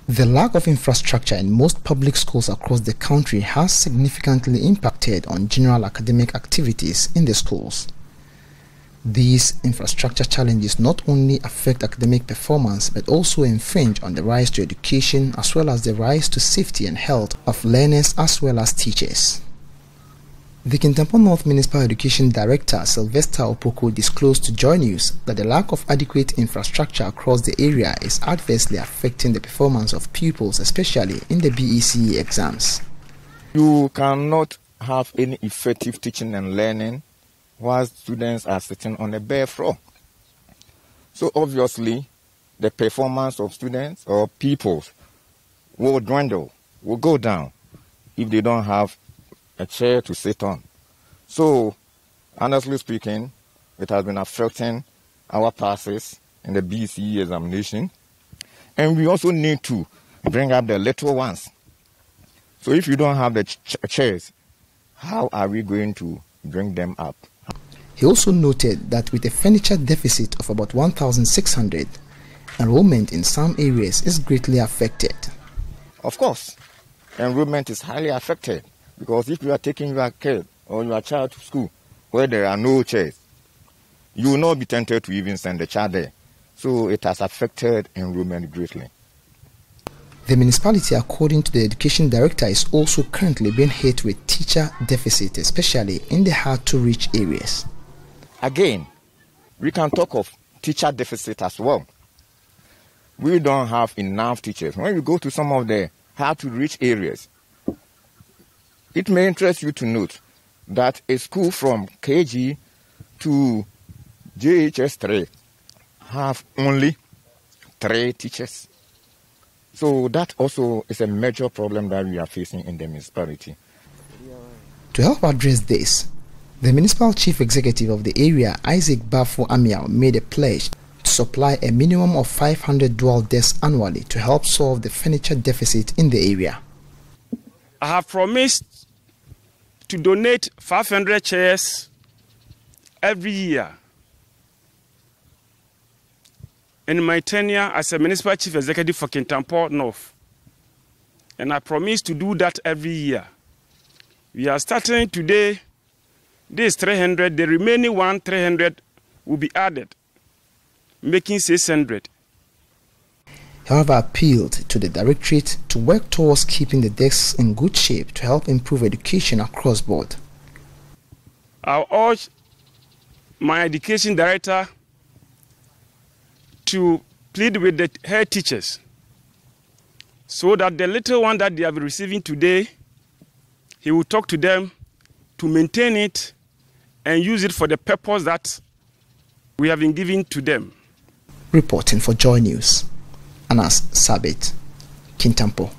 The lack of infrastructure in most public schools across the country has significantly impacted on general academic activities in the schools. These infrastructure challenges not only affect academic performance but also infringe on the rights to education as well as the rights to safety and health of learners as well as teachers. The Kintampo North Municipal Education Director Sylvester Opoko disclosed to Joy News that the lack of adequate infrastructure across the area is adversely affecting the performance of pupils, especially in the BECE exams. You cannot have any effective teaching and learning while students are sitting on a bare floor. So obviously, the performance of students or pupils will dwindle, will go down if they don't have a chair to sit on. So, honestly speaking, it has been affecting our passes in the BCE examination. And we also need to bring up the little ones. So if you don't have the chairs, how are we going to bring them up? He also noted that with a furniture deficit of about 1,600, enrollment in some areas is greatly affected. Of course, enrollment is highly affected. Because if you are taking your kid or your child to school where there are no chairs, you will not be tempted to even send the child there. So it has affected enrollment greatly. The municipality, according to the education director, is also currently being hit with teacher deficit, especially in the hard-to-reach areas. Again, we can talk of teacher deficit as well. We don't have enough teachers. When you go to some of the hard-to-reach areas, it may interest you to note that a school from KG to JHS 3 have only 3 teachers. So that also is a major problem that we are facing in the municipality. To help address this, the municipal chief executive of the area, Isaac Bafo Amiao, made a pledge to supply a minimum of 500 dual desks annually to help solve the furniture deficit in the area. I have promised to donate 500 chairs every year in my tenure as a municipal chief executive for Kintampo North. And I promise to do that every year. We are starting today, this 300, the remaining 300 will be added, making 600. However, appealed to the directorate to work towards keeping the desks in good shape to help improve education across board. I urge my education director to plead with the head teachers so that the little one that they are receiving today, he will talk to them to maintain it and use it for the purpose that we have been giving to them. Reporting for Joy News, Anas Sabit, Kintampo.